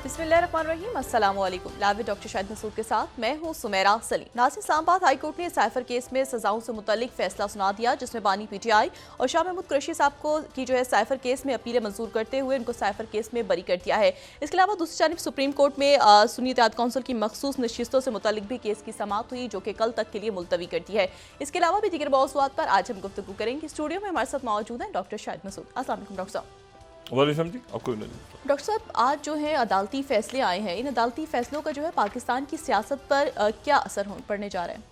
बिस्मिल्लाहिर्रहमानिर्रहीम, अस्सलाम वालेकुम। Live with doctor Shahid Masood के साथ मैं हूँ सुमेरा सलीम। नाज़रीन, इस्लामाबाद हाई कोर्ट ने साइफर केस में सजाओं से मुतल्लिक फैसला सुना दिया, जिसमें बानी पीटीआई और शाह महमूद कुरैशी साहब को की साइफर केस में अपीलें मंजूर करते हुए उनको साइफर केस में बरी कर दिया है। इसके अलावा दूसरी जानिब सुप्रीम कोर्ट में सुन्नी इत्तेहाद कौंसिल की मखसूस नशिस्तों से मुतल्लिक भी केस की समाअत हुई, जो कि कल तक के लिए मुलतवी कर दी है। इसके अलावा भी दीगर मौज़ूआत पर आज हम गुफ्तगू करेंगे। स्टूडियो में हमारे साथ मौजूद हैं डॉक्टर शाहिद मसूद। अस्सलाम वालेकुम डॉक्टर साहब। वालेकुम जी, आपको डॉक्टर साहब, आज जो है अदालती फैसले आए हैं, इन अदालती फैसलों का जो है पाकिस्तान की सियासत पर क्या असर पड़ने जा रहा है?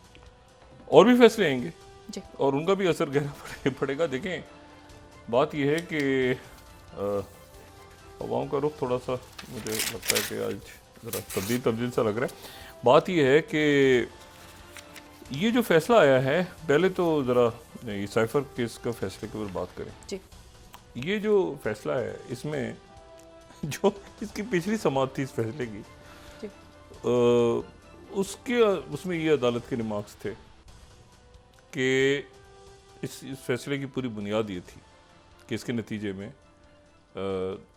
और भी फैसले आएंगे जी, और उनका भी असर गहरा पड़ेगा। देखें, बात यह है कि हवाओं का रुख थोड़ा सा मुझे लगता है कि आज ज़रा तब्दील सा लग रहा है। बात यह है कि ये जो फैसला आया है, पहले तो ज़रा ये साइफर केस का फैसले के ऊपर बात करें। जी, ये जो फैसला है, इसमें जो इसकी पिछली समाअत थी इस फैसले की, जी, उसमें ये अदालत के रिमार्क्स थे कि इस फैसले की पूरी बुनियाद ये थी कि इसके नतीजे में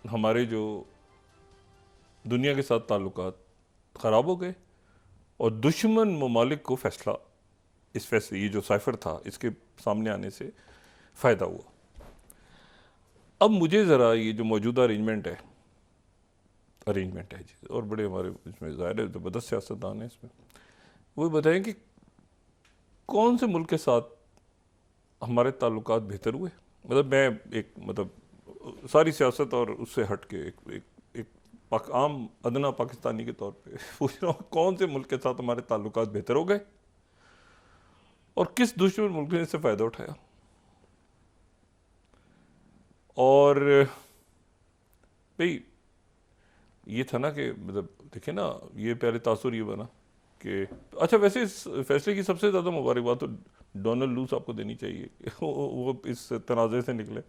हमारे जो दुनिया के साथ ताल्लुकात ख़राब हो गए और दुश्मन ममालिक को इस फैसले ये जो साइफर था इसके सामने आने से फ़ायदा हुआ। अब मुझे ज़रा ये जो मौजूदा अरेंजमेंट है जी, और बड़े हमारे इसमें ज़ाहिर है ज़बरदस्त सियासतदान है इसमें, वो बताएं कि कौन से मुल्क के साथ हमारे ताल्लुकात बेहतर हुए। मतलब मैं सारी सियासत और उससे हट के एक आम अदना पाकिस्तानी के तौर पे पूछ रहा हूँ, कौन से मुल्क के साथ हमारे ताल्लुकात बेहतर हो गए और किस दुश्मन मुल्क ने इससे फ़ायदा उठाया। और भाई ये था ना कि देखिए ना, ये पहले तासुर ये बना कि अच्छा, वैसे इस फैसले की सबसे ज़्यादा मुबारकबाद तो डोनाल्ड लू साहब को देनी चाहिए वो इस तनाज़े से निकले।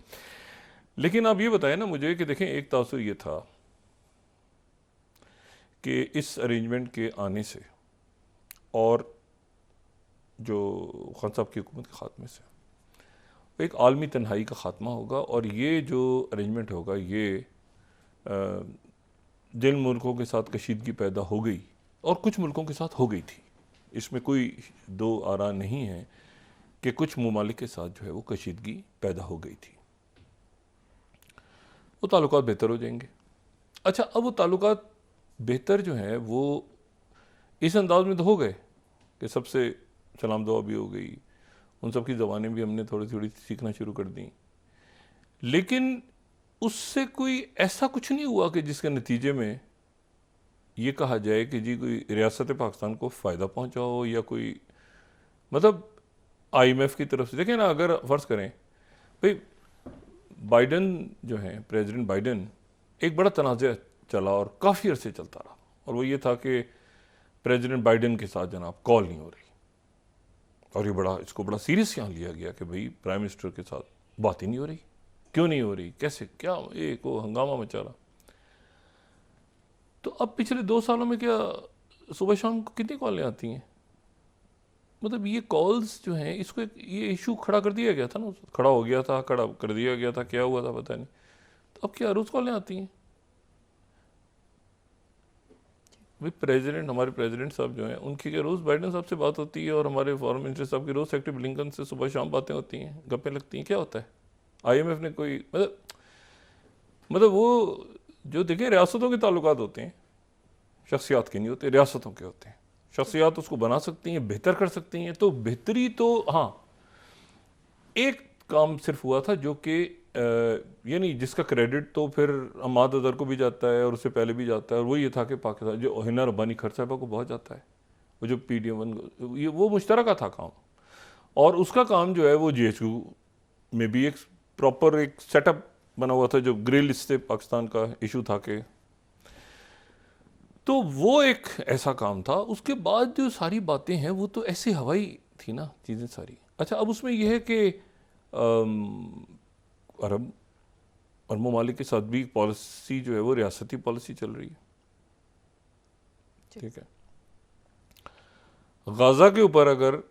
लेकिन आप ये बताएं ना मुझे कि देखें, एक तासुर ये था कि इस अरेंजमेंट के आने से और जो खान साहब की हुकूमत के ख़ात्मे से एक आलमी तन्हाई का ख़ात्मा होगा। और ये जो अरेंजमेंट होगा, ये जिन मुल्कों के साथ कशीदगी पैदा हो गई और कुछ मुल्कों के साथ हो गई थी, इसमें कोई दो आरा नहीं है कि कुछ ममालिक के साथ जो है वो कशीदगी पैदा हो गई थी, वो ताल्लुकात बेहतर हो जाएंगे। अच्छा, अब वो ताल्लुकात बेहतर जो हैं वो इस अंदाज में तो हो गए कि सबसे सलाम दुआ भी हो गई, उन सब की ज़बानें भी हमने थोड़ी थोड़ी सीखना शुरू कर दी, लेकिन उससे कोई ऐसा कुछ नहीं हुआ कि जिसके नतीजे में ये कहा जाए कि जी कोई रियासत पाकिस्तान को फ़ायदा पहुंचा हो या कोई मतलब IMF की तरफ से। देखें ना, अगर फ़र्ज़ करें भाई बाइडन जो हैं, प्रेसिडेंट बाइडन, एक बड़ा तनाज़ा चला और काफ़ी अरसे चलता रहा, और वो ये था कि प्रेसिडेंट बाइडन के साथ जनाब कॉल नहीं हो रही, और ये इसको बड़ा सीरियस यहाँ लिया गया कि भाई प्राइम मिनिस्टर के साथ बात ही नहीं हो रही, क्यों नहीं हो रही, कैसे, क्या, एक वो हंगामा मचा रहा। तो अब पिछले 2 सालों में क्या सुबह शाम को कितनी कॉलें आती हैं? मतलब ये कॉल्स जो हैं, इसको ये इशू खड़ा कर दिया गया था ना, खड़ा हो गया था, खड़ा कर दिया गया था, क्या हुआ था पता नहीं। तो अब क्या रोज़ कॉलें आती हैं? भाई हमारे प्रेसिडेंट साहब जो हैं, उनकी क्या रोज़ बाइडन साहब से बात होती है, और हमारे फॉरेन मिनिस्टर साहब की रोज़ सेक्रेटरी ब्लिंकन से सुबह शाम बातें होती हैं, गप्पें लगती हैं, क्या होता है? IMF ने कोई मतलब वो जो देखें, रियासतों के ताल्लुकात होते हैं, शख्सियात के नहीं होते, रियासतों के होते हैं। शख्सियात उसको बना सकती हैं, बेहतर कर सकती हैं। तो बेहतरी तो हाँ, एक काम सिर्फ हुआ था जो कि यानी जिसका क्रेडिट तो फिर अमाद अजहर को भी जाता है और उससे पहले भी जाता है, और वो ये था कि पाकिस्तान जो हिना रब्बानी खर साहबा को बहुत जाता है, वो जो PDM-1 ये वो मुश्तरका था काम, और उसका काम जो है वो GHQ में भी एक प्रॉपर एक सेटअप बना हुआ था, जो ग्रिल से पाकिस्तान का इशू था कि, तो वो एक ऐसा काम था। उसके बाद जो सारी बातें हैं वो तो ऐसी हवाई थी ना चीज़ें सारी। अच्छा, अब उसमें यह है कि अरब और ममालिक के साथ भी पॉलिसी जो है वो रियासती पॉलिसी चल रही है, ठीक है। गाज़ा के ऊपर अगर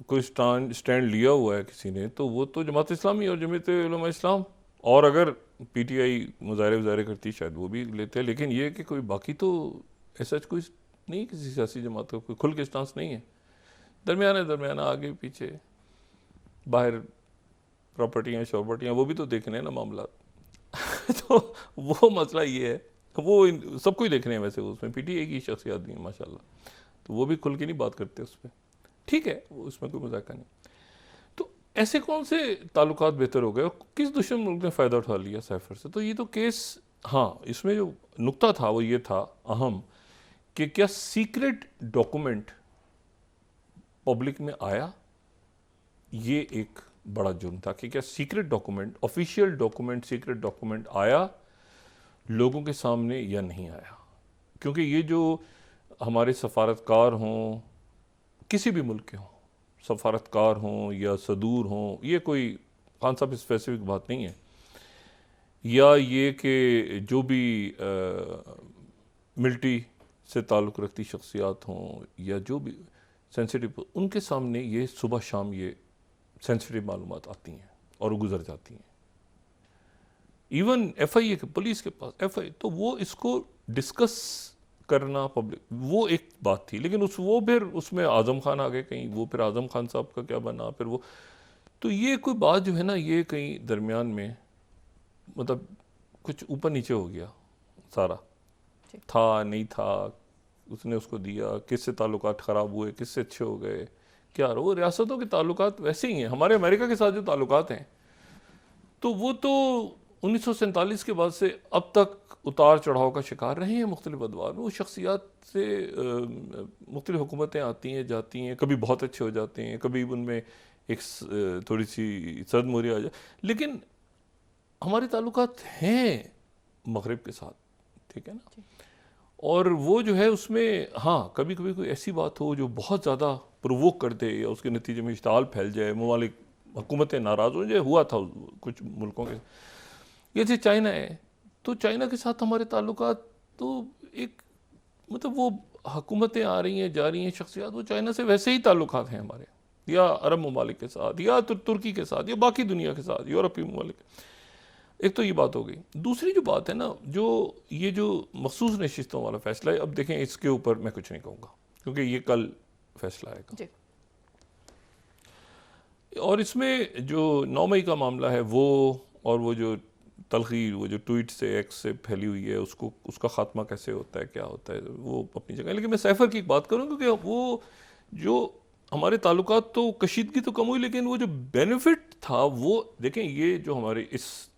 कोई स्टैंड लिया हुआ है किसी ने, तो वो तो जमात इस्लामी और जमीयत उलमा इस्लाम, और अगर पीटीआई मुजाहरे करती शायद वो भी लेते हैं, लेकिन ये कि कोई बाकी तो ऐसा कोई नहीं, किसी सियासी जमात का कोई खुल के स्टांस नहीं है। दरमियाना आगे पीछे, बाहर प्रॉपर्टियाँ शॉपर्टियाँ वो भी तो देखने हैं ना मामला। तो वो मसला ये है, वो सबको ही देखने हैं वैसे उसमें, पीटीआई की शख्सियत भी है माशाल्लाह, तो वो भी खुल के नहीं बात करते उस पर, ठीक है, वो उसमें कोई मजाक नहीं। तो ऐसे कौन से ताल्लुकात बेहतर हो गए और किस दुश्मन मुल्क ने फ़ायदा उठा लिया साइफर से? तो ये तो केस, हाँ, इसमें जो नुक्ता था वो ये था अहम कि क्या सीक्रेट डॉक्यूमेंट पब्लिक में आया, ये एक बड़ा जुर्म था कि क्या secret document, official document, secret document आया लोगों के सामने या नहीं आया। क्योंकि ये जो हमारे सफारतकार हों, किसी भी मुल्क के हों, सफारतकार हों या सदूर हों, ये कोई खान साहब स्पेसिफिक बात नहीं है, या ये कि जो भी मिलिट्री से ताल्लुक़ रखती शख्सियात हों या जो भी सेंसिटिव, उनके सामने ये सुबह शाम ये सेंसिटिव मालूमात आती हैं और गुजर जाती हैं। इवन एफआईए के, पुलिस के पास एफआईए, तो वो इसको डिस्कस करना पब्लिक, वो एक बात थी। लेकिन वो फिर उसमें आज़म खान आ गए कहीं, वो फिर आज़म खान साहब का क्या बना, फिर वो, तो ये कोई बात जो है ना, ये कहीं दरमियान में मतलब कुछ ऊपर नीचे हो गया सारा, था नहीं था, उसने उसको दिया, किससे ताल्लुकात ख़राब हुए, किससे अच्छे हो गए, क्या वो रियासतों के ताल्लुकात वैसे ही हैं। हमारे अमेरिका के साथ जो ताल्लुकात हैं, तो वो तो 1947 के बाद से अब तक उतार चढ़ाव का शिकार रहे हैं मुख्तलिफ अदवार में। वो शख्सियात से मुख्तलिफ हुकूमतें आती हैं जाती हैं, कभी बहुत अच्छे हो जाते हैं, कभी उनमें एक थोड़ी सी सदमोरी आ जाए, लेकिन हमारे ताल्लुकात हैं मगरिब के साथ, ठीक है ना। और वो जो है उसमें, हाँ, कभी कभी कोई ऐसी बात हो जो बहुत ज़्यादा प्रोवोक कर दे या उसके नतीजे में इश्ताल फैल जाए, ममालिक हुकूमतें नाराज़ हो जाए, हुआ था कुछ मुल्कों के, जैसे चाइना है, तो चाइना के साथ हमारे ताल्लुकात तो एक मतलब वो हुकूमतें आ रही हैं जा रही हैं शख्सियात, वो चाइना से वैसे ही ताल्लुकात हैं हमारे, या अरब ममालिक के साथ, या तुर्की के साथ, या बाकी दुनिया के साथ, यूरोपीय ममालिक। एक तो ये बात हो गई। दूसरी जो बात है ना, जो ये जो मखसूस नशिस्तों वाला फैसला है, अब देखें इसके ऊपर मैं कुछ नहीं कहूँगा क्योंकि ये कल फैसला आएगा। और इसमें जो 9 मई का मामला है वो, और वो जो तलखी, वो जो ट्वीट से एक्स से फैली हुई है, उसको, उसका खात्मा कैसे होता है, क्या होता है, वो अपनी जगह। लेकिन मैं साइफर की एक बात करूँ, क्योंकि वो जो हमारे ताल्लुकात तो कशीदगी तो कम हुई, लेकिन वो जो बेनिफिट था वो देखें, ये जो हमारे इस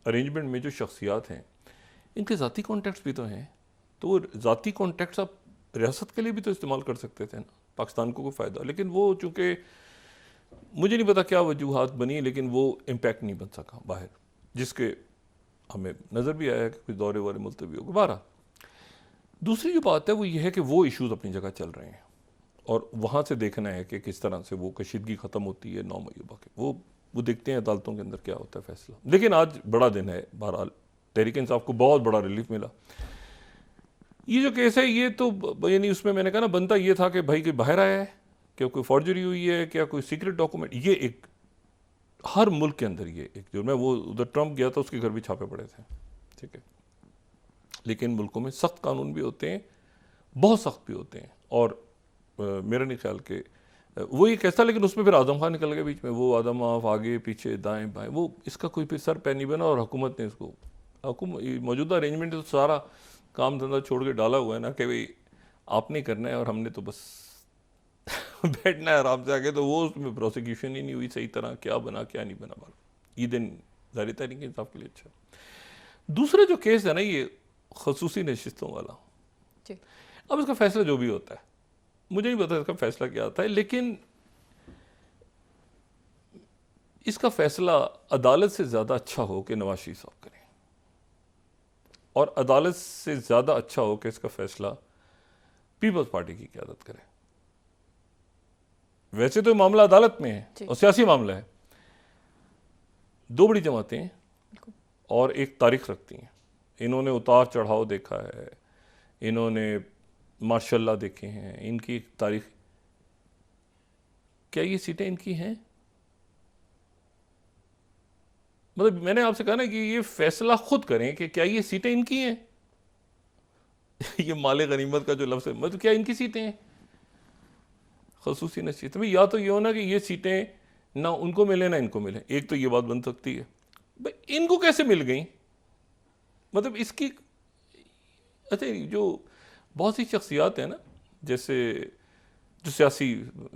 अरेंजमेंट में जो शख्सियात हैं, इनके ज़ाती कॉन्टैक्ट्स भी तो हैं, तो वो ज़ाती कॉन्टैक्ट्स आप रियासत के लिए भी तो इस्तेमाल कर सकते थे ना, पाकिस्तान को कोई फ़ायदा। लेकिन वो चूँकि मुझे नहीं पता क्या वजूहात बनी, लेकिन वो इम्पैक्ट नहीं बन सका बाहर, जिसके हमें नज़र भी आया कि कुछ दौरे वौरे मुलतवी हो गए। बारह, दूसरी जो बात है वो ये है कि वो इश्यूज़ अपनी जगह चल रहे हैं और वहाँ से देखना है कि किस तरह से वो कशीदगी ख़त्म होती है 9 मई के, वो देखते हैं अदालतों के अंदर क्या होता है फैसला। लेकिन आज बड़ा दिन है, बहरहाल तहरीक इंसाफ को बहुत बड़ा रिलीफ मिला। ये जो केस है ये तो यानी उसमें मैंने कहा ना, बनता ये था कि भाई कि बाहर आया है, क्या कोई फॉर्जरी हुई है, क्या कोई सीक्रेट डॉक्यूमेंट, ये एक हर मुल्क के अंदर ये एक जो, मैं वो उधर ट्रंप गया था उसके घर भी छापे पड़े थे, ठीक है। लेकिन मुल्कों में सख्त कानून भी होते हैं, बहुत सख्त भी होते हैं, और मेरा नहीं ख्याल के वो एक ऐसा, लेकिन उसमें फिर आज़म खान निकल गए बीच में, वो आदम आप आगे पीछे दाएं बाएं, वो इसका कोई फिर सर पैर नहीं बना। और हुकूमत ने इसको, मौजूदा अरेंजमेंट तो सारा काम धंधा छोड़ के डाला हुआ है ना कि भाई आपने करना है और हमने तो बस बैठना है आराम से आगे। तो वो उसमें प्रोसिक्यूशन ही नहीं हुई सही तरह, क्या बना क्या नहीं बना। ये दिन ज़ाहिर तहरीक इंसाफ के लिए अच्छा। दूसरा जो केस है ना, ये खसूसी नशिस्तों वाला, अब इसका फैसला जो भी होता है, मुझे नहीं पता इसका फैसला क्या आता है, लेकिन इसका फैसला अदालत से ज़्यादा अच्छा हो कि नवाज शरीफ साहब करें, और अदालत से ज़्यादा अच्छा हो कि इसका फैसला पीपल्स पार्टी की क़यादत करे। वैसे तो मामला अदालत में है और सियासी मामला है, दो बड़ी जमातें और एक तारीख रखती हैं, इन्होंने उतार चढ़ाव देखा है, इन्होंने मार्शल्लाह देखे हैं, इनकी तारीख, क्या ये सीटें इनकी हैं? मतलब मैंने आपसे कहा ना कि ये फैसला खुद करें कि क्या ये सीटें इनकी हैं। ये माले गनीमत का जो लफ्ज़ है, मतलब क्या इनकी सीटें हैं खसूसी नशीत में? या तो ये हो ना कि ये सीटें ना उनको मिले ना इनको मिले, एक तो ये बात बन सकती है। भाई इनको कैसे मिल गई? मतलब इसकी, अच्छा जो बहुत सी शख्सियात हैं ना, जैसे जो सियासी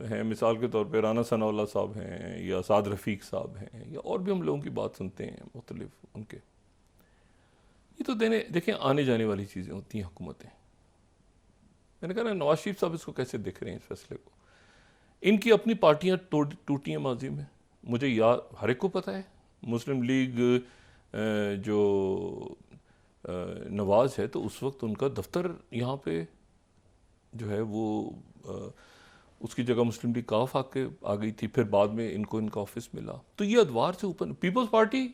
हैं, मिसाल के तौर पे राना सनाउल्लाह साहब हैं या साद रफ़ीक साहब हैं, या और भी हम लोगों की बात सुनते हैं मुख्तलिफ उनके, ये तो देखें आने जाने वाली चीज़ें होती हैं हुकूमतें। मैंने कहा ना नवाज शरीफ साहब इसको कैसे देख रहे हैं इस फैसले को? इनकी अपनी पार्टियां टूटी हैं माजी में, मुझे याद हर एक को पता है। मुस्लिम लीग जो नवाज है, तो उस वक्त उनका दफ्तर यहाँ पे जो है वो उसकी जगह मुस्लिम लीग काफ आके आ गई थी, फिर बाद में इनको इनका ऑफिस मिला। तो ये अदवार से ऊपर पीपल्स पार्टी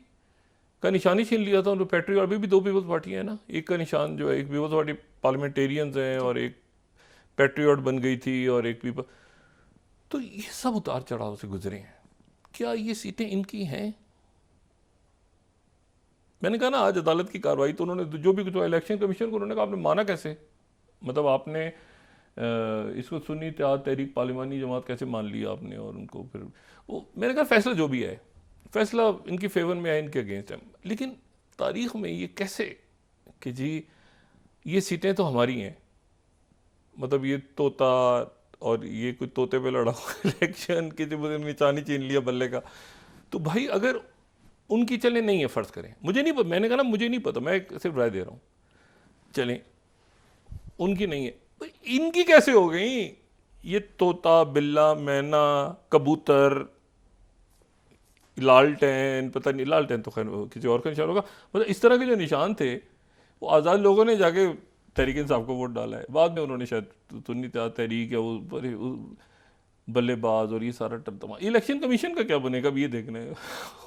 का निशानी छीन लिया था उन्होंने। पेट्रियट, अभी भी दो पीपल्स पार्टी है ना, एक का निशान जो है, एक पीपल्स पार्टी पार्लियामेंटेरियंस हैं और एक पेट्रियट बन गई थी और एक पीपल। तो ये सब उतार चढ़ाव से गुजरे हैं। क्या ये सीटें इनकी हैं? मैंने कहा ना आज अदालत की कार्रवाई, तो उन्होंने जो भी कुछ इलेक्शन कमीशन को उन्होंने कहा आपने माना कैसे? मतलब आपने इसको सुन्नी इत्तेहाद तहरीक पार्लिमानी जमात कैसे मान लिया आपने? और उनको फिर वो, मैंने कहा फैसला जो भी है, फैसला इनकी फेवर में है, इनके अगेंस्ट है, लेकिन तारीख में ये कैसे कि जी ये सीटें तो हमारी हैं। मतलब ये तोता और ये कुछ तोते पे लड़ा हुआ इलेक्शन, किसी मुझे निशानी छीन लिया बल्ले का। तो भाई अगर उनकी चले नहीं है, फ़र्ज़ करें, मुझे नहीं पता, मैंने कहा ना मुझे नहीं पता, मैं सिर्फ राय दे रहा हूँ, चलें उनकी नहीं है, तो इनकी कैसे हो गई? ये तोता, बिल्ला, मैना, कबूतर, लालटेन, पता नहीं लालटेन तो खैर किसी और का निशान होगा, मतलब इस तरह के जो निशान थे वो आज़ाद लोगों ने जाके तहरीक इंसाफ को वोट डाला है। बाद में उन्होंने शायद सुन्नी तहरीक या वो बड़े बल्लेबाज और ये सारा टर्तमा। इलेक्शन कमीशन का क्या बनेगा अब ये देखना है।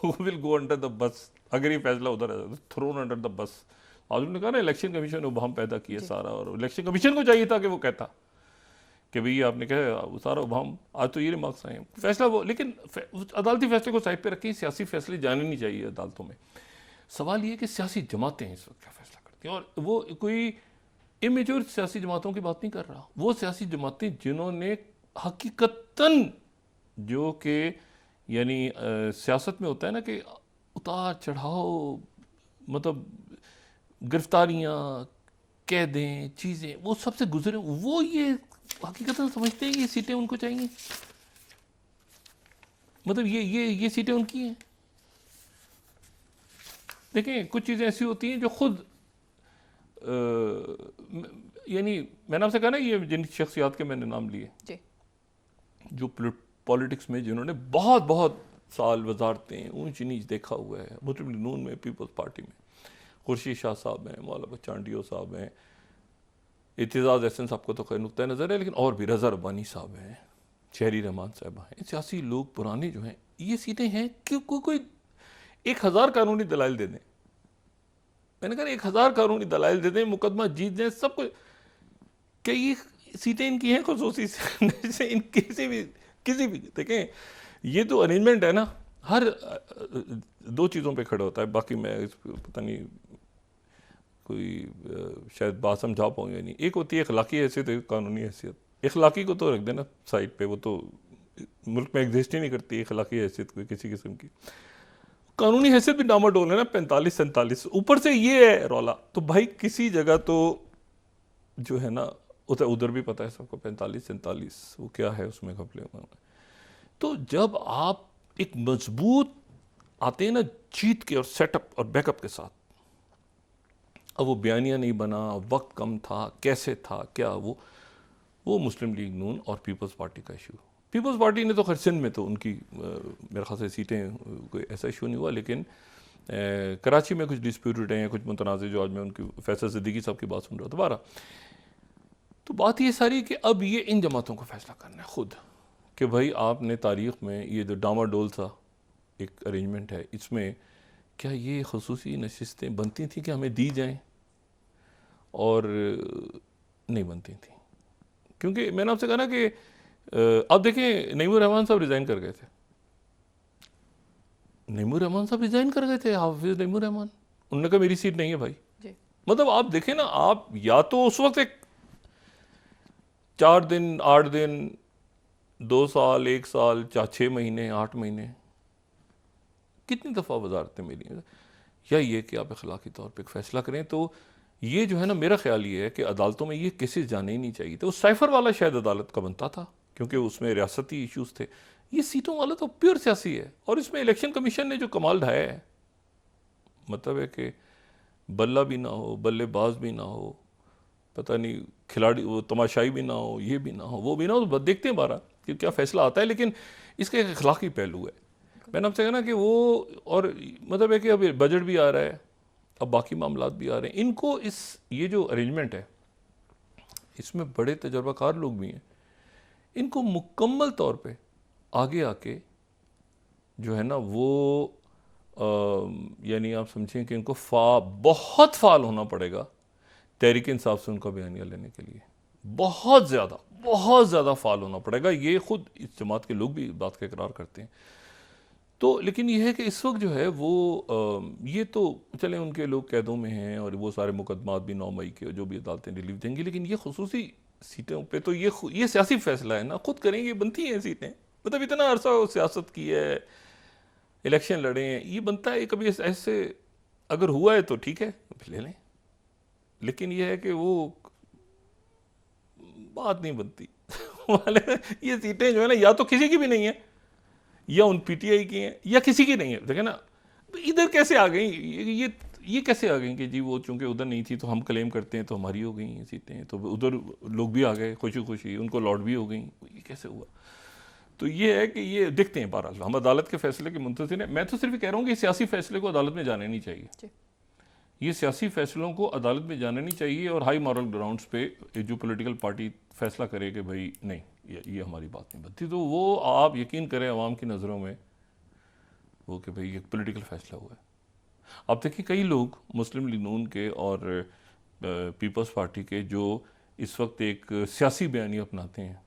वो will go under the bus अगर ये फैसला उधर है, थ्रोन अंडर द बस। आज उन्होंने कहा ना इलेक्शन कमीशन ने उबाम पैदा किया सारा, और इलेक्शन कमीशन को चाहिए था कि वो कहता कि भाई आपने कहा सारा उबाम। आज तो ये रिमार्क्स आए हैं, फैसला वो, लेकिन अदालती फैसले को साइड पे रखें, सियासी फैसले जाने नहीं चाहिए अदालतों में। सवाल ये कि सियासी जमातें इस वक्त क्या फैसला करती हैं, और वो कोई इमेच्योर सियासी जमातों की बात नहीं कर रहा, वो सियासी जमातें जिन्होंने हकीकतन, जो कि यानी सियासत में होता है ना कि उतार चढ़ाव, मतलब गिरफ्तारियाँ, कैदें, चीज़ें, वो सबसे गुजरे, वो ये हकीकतन समझते हैं ये सीटें उनको चाहिए। मतलब ये सीटें उनकी हैं। देखें कुछ चीज़ें ऐसी होती हैं जो खुद यानी मैंने आपसे कहा ना ये जिन शख्सियात के मैंने नाम लिए जी, जो पॉलिटिक्स में जिन्होंने बहुत बहुत साल वजारतें ऊंच नीच देखा हुआ है, मुस्लिम लीग नून में, पीपल्स पार्टी में, खुर्शीद शाह साहब हैं, मौलाना चांडियो साहब हैं, इत्तेजाज एहसन साहब को तो खैर नुक्ता नज़र है, लेकिन और भी रज़ा रब्बानी साहब हैं, शहरी रहमान साहब हैं, सियासी लोग पुराने जो हैं, ये सीटें हैं कि कोई 1000 कानूनी दलाइल दे दें। मैंने कहा 1000 कानूनी दलाइल दे दें, मुकदमा जीत दें, सब कुछ, क्या ये सीटें इनकी हैं खसूसी से? इन किसी भी देखें, ये तो अरेंजमेंट है ना, हर दो चीज़ों पे खड़ा होता है। बाकी मैं पता नहीं कोई शायद बात समझा पाऊँ या नहीं। एक होती है अखलाकी हैसियत, एक कानूनी हैसियत। अखलाकी को तो रख देना साइड पे, वो तो मुल्क में एग्जिस्ट ही नहीं करती अखलाकी हैसियत कोई किसी किस्म की। कानूनी हैसियत भी डामाडोल है ना, 45-47 ऊपर से ये है रौला। तो भाई किसी जगह तो जो है ना, उधर भी पता है सबको 45-47 वो क्या है उसमें घपले में। तो जब आप एक मजबूत आते हैं ना जीत के और सेटअप और बैकअप के साथ, अब वो बयानिया नहीं बना, वक्त कम था, कैसे था, क्या वो मुस्लिम लीग नून और पीपल्स पार्टी का इशू। पीपल्स पार्टी ने तो खैर सिंध में तो उनकी मेरे ख्याल से सीटें कोई ऐसा इशू नहीं हुआ, लेकिन कराची में कुछ डिस्प्यूटेड हैं, कुछ मुतनाज़, जो आज मैं उनकी फैसल सिद्दीकी साहब की बात सुन रहा था दोबारा। तो बात ये सारी कि अब ये इन जमातों को फैसला करना है खुद कि भाई आपने तारीख़ में ये जो डामाडोल सा एक अरेंजमेंट है, इसमें क्या ये खसूसी नशिस्तें बनती थी कि हमें दी जाएं, और नहीं बनती थी। क्योंकि मैंने आपसे कहा ना कि अब देखें नईमुर रहमान साहब रिज़ाइन कर गए थे। नईमुर रहमान साहब रिजाइन कर गए थे, हाफिज नईमुर रहमान। उन्होंने कहा मेरी सीट नहीं है भाई जी। मतलब आप देखें ना, आप या तो उस वक्त एक 4 दिन 8 दिन 2 साल 1 साल 6 महीने 8 महीने कितनी दफ़ा वजारतें मिली, या ये कि आप अखलाकी तौर पे एक फ़ैसला करें। तो ये जो है ना, मेरा ख्याल ये है कि अदालतों में ये केसेस जाने ही नहीं चाहिए। तो साइफर वाला शायद अदालत का बनता था क्योंकि उसमें रियासती इश्यूज थे। ये सीटों वाला तो प्योर सियासी है, और इसमें इलेक्शन कमीशन ने जो कमाल ढाया है, मतलब है कि बल्ला भी ना हो, बल्लेबाज भी ना हो, पता नहीं खिलाड़ी वो तमाशाई भी ना हो, ये भी ना हो, वो भी ना हो, तो देखते हैं बारह कि क्या फ़ैसला आता है। लेकिन इसका एक अखलाकी पहलू है। मैंने आपसे कहा ना कि वो, और मतलब है कि अब बजट भी आ रहा है, अब बाकी मामलात भी आ रहे हैं, इनको ये जो अरेंजमेंट है इसमें बड़े तजर्बाकार लोग भी हैं, इनको मुकम्मल तौर पे आगे आके जो है ना वो यानी आप समझें कि इनको बहुत फाल होना पड़ेगा तहरीक इंसाफ से उनका बयानिया लेने के लिए। बहुत ज़्यादा फाल होना पड़ेगा। ये खुद इस जमात के लोग भी बात का इकरार करते हैं। तो लेकिन ये है कि इस वक्त जो है वो ये तो चले उनके लोग कैदों में हैं और वो सारे मुकदमात भी 9 मई के जो भी अदालतें रिलीव देंगी, लेकिन ये खुसूसी सीटों पे तो ये सियासी फैसला है ना, खुद करेंगे, बनती हैं सीटें। मतलब इतना अरसा सियासत की है, इलेक्शन लड़े हैं, ये बनता है। कभी ऐसे अगर हुआ है तो ठीक है ले लें, लेकिन ये है कि वो बात नहीं बनती वाले ये सीटें जो है ना, या तो किसी की भी नहीं है, या उन पीटीआई की हैं, या किसी की नहीं है। देखें ना इधर कैसे आ गई, ये कैसे आ गई कि जी वो चूंकि उधर नहीं थी तो हम क्लेम करते हैं तो हमारी हो गई सीटें, तो उधर लोग भी आ गए खुशी खुशी, उनको लॉट भी हो गई, ये कैसे हुआ। तो ये है कि ये देखते हैं। बहरहाल हम अदालत के फैसले के मुंतज़िर हैं। मैं तो सिर्फ कह रहा हूँ कि सियासी फैसले को अदालत में जाने नहीं चाहिए, ये सियासी फैसलों को अदालत में जाना नहीं चाहिए, और हाई मॉरल ग्राउंड्स पे जो पॉलिटिकल पार्टी फैसला करे कि भाई नहीं ये हमारी बात नहीं बनती, तो वो आप यकीन करें अवाम की नज़रों में वो कि भाई ये पॉलिटिकल फैसला हुआ है। अब देखिए कई लोग मुस्लिम लीग नून के और पीपल्स पार्टी के जो इस वक्त एक सियासी बयानी अपनाते हैं,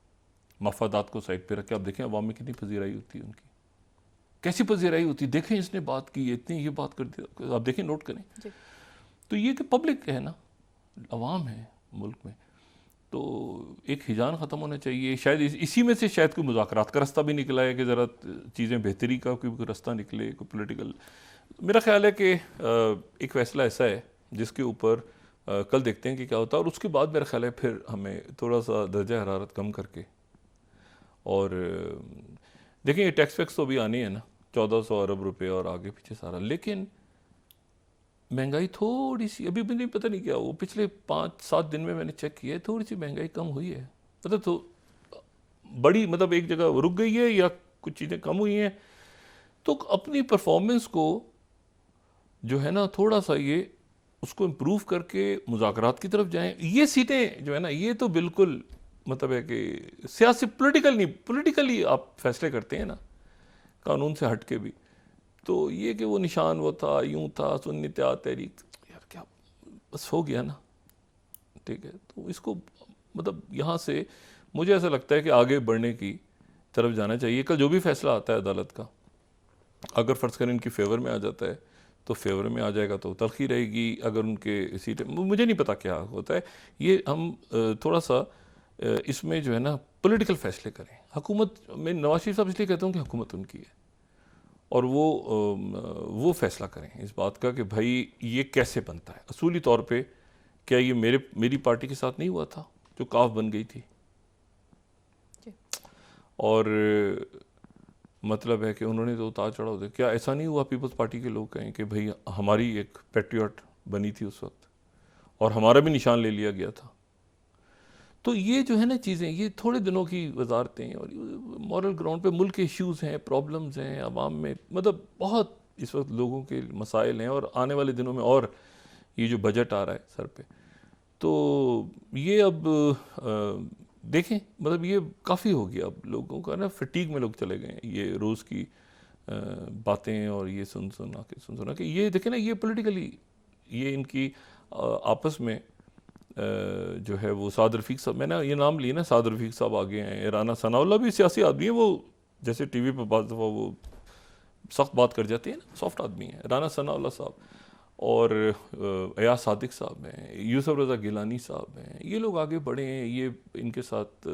मफादात को साइड पे रख के, आप देखें अवाम में कितनी पजीराई होती है उनकी, कैसी पजीराई होती है। देखें इसने बात की, इतनी ये बात कर दी, आप देखें नोट करें। तो ये कि पब्लिक है ना, अवाम है मुल्क में, तो एक हिजान ख़त्म होना चाहिए। शायद इसी में से शायद कोई मुज़ाकरात का रास्ता भी निकला है कि ज़रा चीज़ें बेहतरी का कोई रास्ता निकले, कोई पॉलिटिकल। मेरा ख्याल है कि एक फ़ैसला ऐसा है जिसके ऊपर कल देखते हैं कि क्या होता है, और उसके बाद मेरा ख्याल है फिर हमें थोड़ा सा दर्जा हरारत कम करके, और देखिए ये टैक्स वैक्स तो भी आनी है ना, 1400 अरब रुपए और आगे पीछे सारा, लेकिन महंगाई थोड़ी सी अभी भी नहीं, पता नहीं क्या वो पिछले 5-7 दिन में मैंने चेक किया है, थोड़ी सी महंगाई कम हुई है। मतलब तो बड़ी, मतलब एक जगह रुक गई है या कुछ चीज़ें कम हुई हैं। तो अपनी परफॉर्मेंस को जो है ना थोड़ा सा ये उसको इम्प्रूव करके मुज़ाकरात की तरफ जाएं। ये सीटें जो है ना, ये तो बिल्कुल मतलब है कि सियासी पॉलिटिकली आप फैसले करते हैं ना, कानून से हट के भी। तो ये कि वो निशान वो था, यूं था, सुन्नी इत्तेहाद तहरीक, यार क्या बस हो गया ना, ठीक है। तो इसको मतलब यहाँ से मुझे ऐसा लगता है कि आगे बढ़ने की तरफ जाना चाहिए। कल जो भी फैसला आता है अदालत का, अगर फ़र्ज़ करें इनकी फेवर में आ जाता है तो फेवर में आ जाएगा तो तलखी रहेगी, अगर उनके सीटें, मुझे नहीं पता क्या होता है। ये हम थोड़ा सा इसमें जो है ना पॉलिटिकल फैसले करें। हुकूमत, मैं नवाज शरीफ साहब इसलिए कहता हूँ कि हुकूमत उनकी है, और वो फैसला करें इस बात का कि भाई ये कैसे बनता है असूली तौर पे। क्या ये मेरी पार्टी के साथ नहीं हुआ था जो काफ बन गई थी, और मतलब है कि उन्होंने तो उतार चढ़ाव दे, क्या ऐसा नहीं हुआ पीपल्स पार्टी के लोग कहें कि भाई हमारी एक पैट्रियट बनी थी उस वक्त और हमारा भी निशान ले लिया गया था। तो ये जो है ना चीज़ें, ये थोड़े दिनों की वजारतें, और मॉरल ग्राउंड पे मुल्क के इश्यूज़ हैं, प्रॉब्लम्स हैं आवाम में, मतलब बहुत इस वक्त लोगों के मसाइल हैं, और आने वाले दिनों में और ये जो बजट आ रहा है सर पे, तो ये अब देखें, मतलब ये काफ़ी हो गया अब लोगों का ना, फटीग में लोग चले गए हैं ये रोज़ की बातें, और ये सुन सुना के ये देखें ना, ये पॉलिटिकली ये इनकी आपस में जो है वो साद रफ़ीक साहब, मैंने ये नाम लिया ना, साद रफ़ीक साहब आगे हैं, राना सनाउल्लाह भी सियासी आदमी है, वो जैसे टीवी पर बाज़ दफ़ा वो सख्त बात कर जाती है ना, सॉफ्ट आदमी है। राना सनाउल्लाह साहब और अयाज सादिक साहब हैं, यूसुफ रज़ा गिलानी साहब हैं, ये लोग आगे बढ़े हैं। ये इनके साथ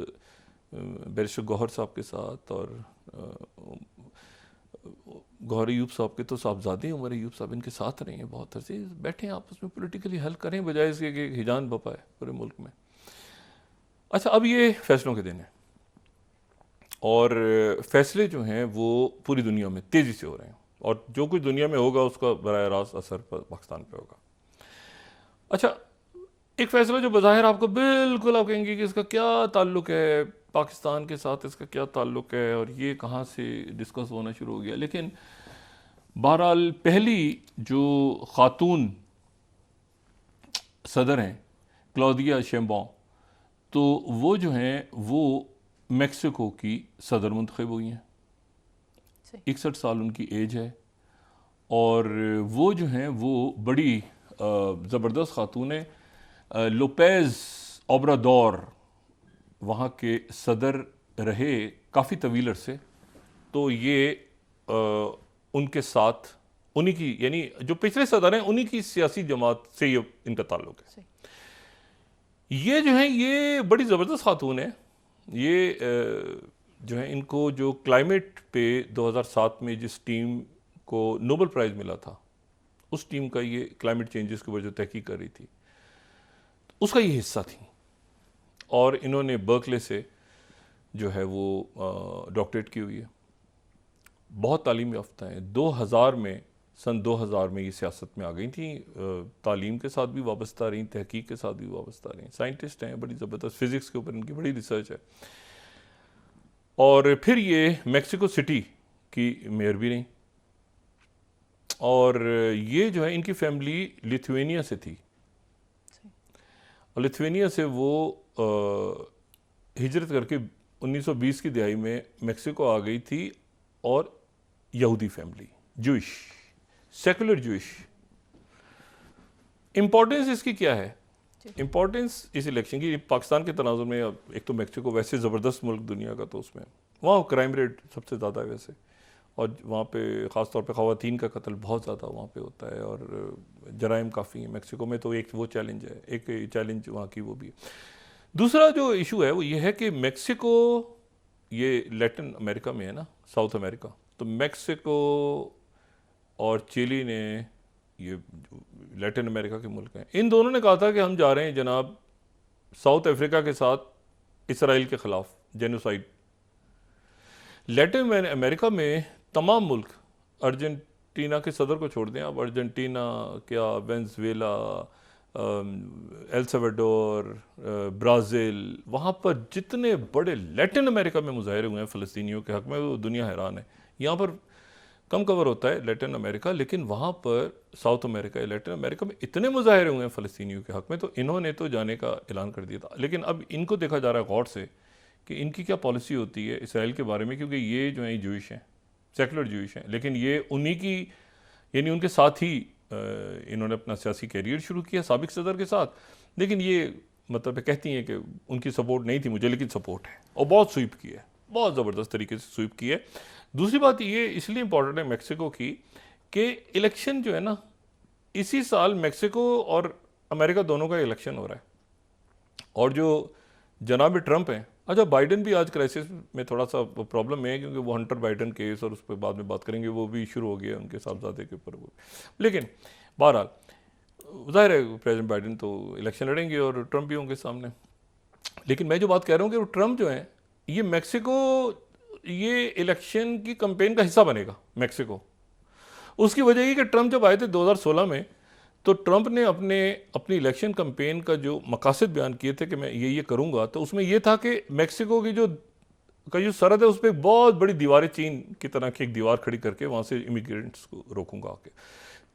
बैरिस्टर गौहर साहब के साथ और गौहर अयूब साहब के तो साहबजादे उमर अयूब साहब इनके साथ रहे हैं बहुत अरसे। बैठे हैं आपस में पॉलिटिकली हल करें बजाय इसके कि हिजान बपाए पूरे मुल्क में। अच्छा, अब ये फैसलों के दिन हैं और फैसले जो हैं वो पूरी दुनिया में तेज़ी से हो रहे हैं और जो कुछ दुनिया में होगा उसका बराह रास्त असर पाकिस्तान पे होगा। अच्छा, एक फैसला जो बज़ाहिर आपको बिल्कुल आप कहेंगे कि इसका क्या ताल्लुक है पाकिस्तान के साथ, इसका क्या ताल्लुक है और ये कहाँ से डिस्कस होना शुरू हो गया, लेकिन बहरहाल पहली जो खातून सदर हैं क्लौदिया शेम्बॉन, तो वो जो हैं वो मेक्सिको की सदर मुंतखब हुई हैं। 61 साल उनकी एज है और वो जो हैं वो बड़ी ज़बरदस्त खातून है। लोपेज़ ओब्राडोर वहाँ के सदर रहे काफ़ी तवील अरसे, तो ये उनके साथ उन्हीं की, यानी जो पिछले सदर हैं उन्हीं की सियासी जमात से ये इनका ताल्लुक है। ये जो है ये बड़ी ज़बरदस्त खातून है। ये जो है इनको जो क्लाइमेट पे 2007 में जिस टीम को नोबेल प्राइज़ मिला था, उस टीम का ये क्लाइमेट चेंजेस के ऊपर जो तहकीक कर रही थी उसका ये हिस्सा थी और इन्होंने बर्कले से जो है वो डॉक्टरेट की हुई है। बहुत तालीम याफ्ता हैं। 2000 में सन 2000 में ये सियासत में आ गई थी, तालीम के साथ भी वाबस्ता रही, तहकीक के साथ भी वाबस्ता रही, साइंटिस्ट हैं, बड़ी ज़बरदस्त फिज़िक्स के ऊपर इनकी बड़ी रिसर्च है। और फिर ये मेक्सिको सिटी की मेयर भी रही और ये जो है इनकी फैमिली लिथुआनिया से थी और लिथुआनिया से वो हिजरत करके 1920 की दिहाई में मेक्सिको आ गई थी और यहूदी family, Jewish, secular Jewish. Importance इसकी क्या है? इम्पोर्टेंस इस इलेक्शन की पाकिस्तान के तनाजुर में, एक तो मेक्सिको वैसे ज़बरदस्त मुल्क दुनिया का, तो उसमें वहाँ क्राइम रेट सबसे ज़्यादा है वैसे, और वहाँ पे ख़ास तौर पे ख़वातीन का कत्ल बहुत ज़्यादा वहाँ पे होता है और जराइम काफ़ी हैं मेक्सिको में। तो एक वो चैलेंज है, एक चैलेंज वहाँ की वो भी है। दूसरा जो इशू है वो ये है कि मेक्सिको ये लैटिन अमेरिका में है ना, साउथ अमेरिका, तो मेक्सिको और चिली ने, ये लैटिन अमेरिका के मुल्क हैं, इन दोनों ने कहा था कि हम जा रहे हैं जनाब साउथ अफ्रीका के साथ इसराइल के ख़िलाफ़ जेनोसाइड। लैटिन अमेरिका में तमाम मुल्क, अर्जेंटीना के सदर को छोड़ दें आप, अर्जेंटीना क्या, वेनेजुएला, एल सल्वाडोर, ब्राज़ील, वहाँ पर जितने बड़े लैटिन अमेरिका में मुजाहरे हुए हैं फ़लस्तीनियों के हक़ में, वो दुनिया हैरान है। यहाँ पर कम कवर होता है लैटिन अमेरिका, लेकिन वहाँ पर साउथ अमेरिका या लैटिन अमेरिका में इतने मुजाहरे हुए हैं फ़लस्तीनियों के हक़ में, तो इन्होंने तो जाने का ऐलान कर दिया था। लेकिन अब इनको देखा जा रहा है गौर से कि इनकी क्या पॉलिसी होती है इसराइल के बारे में, क्योंकि ये जो है जूइश हैं, सेकुलर जूइश हैं, लेकिन ये उन्हीं की, यानी उनके साथ ही इन्होंने अपना सियासी कैरियर शुरू किया साबिक सदर के साथ। लेकिन ये मतलब कहती हैं कि उनकी सपोर्ट नहीं थी मुझे, लेकिन सपोर्ट है और बहुत स्वीप की है, बहुत ज़बरदस्त तरीके से स्वीप की है। दूसरी बात ये इसलिए इम्पोर्टेंट है मेक्सिको की कि इलेक्शन जो है ना, इसी साल मेक्सिको और अमेरिका दोनों का इलेक्शन हो रहा है और जो जनाब ट्रंप हैं, अच्छा बाइडन भी आज क्राइसिस में थोड़ा सा प्रॉब्लम है क्योंकि वो हंटर बाइडन केस, और उस पर बाद में बात करेंगे, वो भी शुरू हो गया उनके साहबजादे के ऊपर वो। लेकिन बहरहाल ज़ाहिर है प्रेसिडेंट बाइडन तो इलेक्शन लड़ेंगे और ट्रंप भी होंगे सामने। लेकिन मैं जो बात कह रहा हूँ कि वो ट्रंप जो है, ये मेक्सिको ये इलेक्शन की कैंपेन का हिस्सा बनेगा मेक्सिको। उसकी वजह ये कि ट्रंप जब आए थे 2016 में, तो ट्रंप ने अपनी इलेक्शन कैंपेन का जो मकासद बयान किए थे कि मैं ये करूँगा, तो उसमें यह था कि मेक्सिको की जो सरहद है उस पर एक बहुत बड़ी दीवारें, चीन की तरह की एक दीवार खड़ी करके वहाँ से इमिग्रेंट्स को रोकूंगा आके।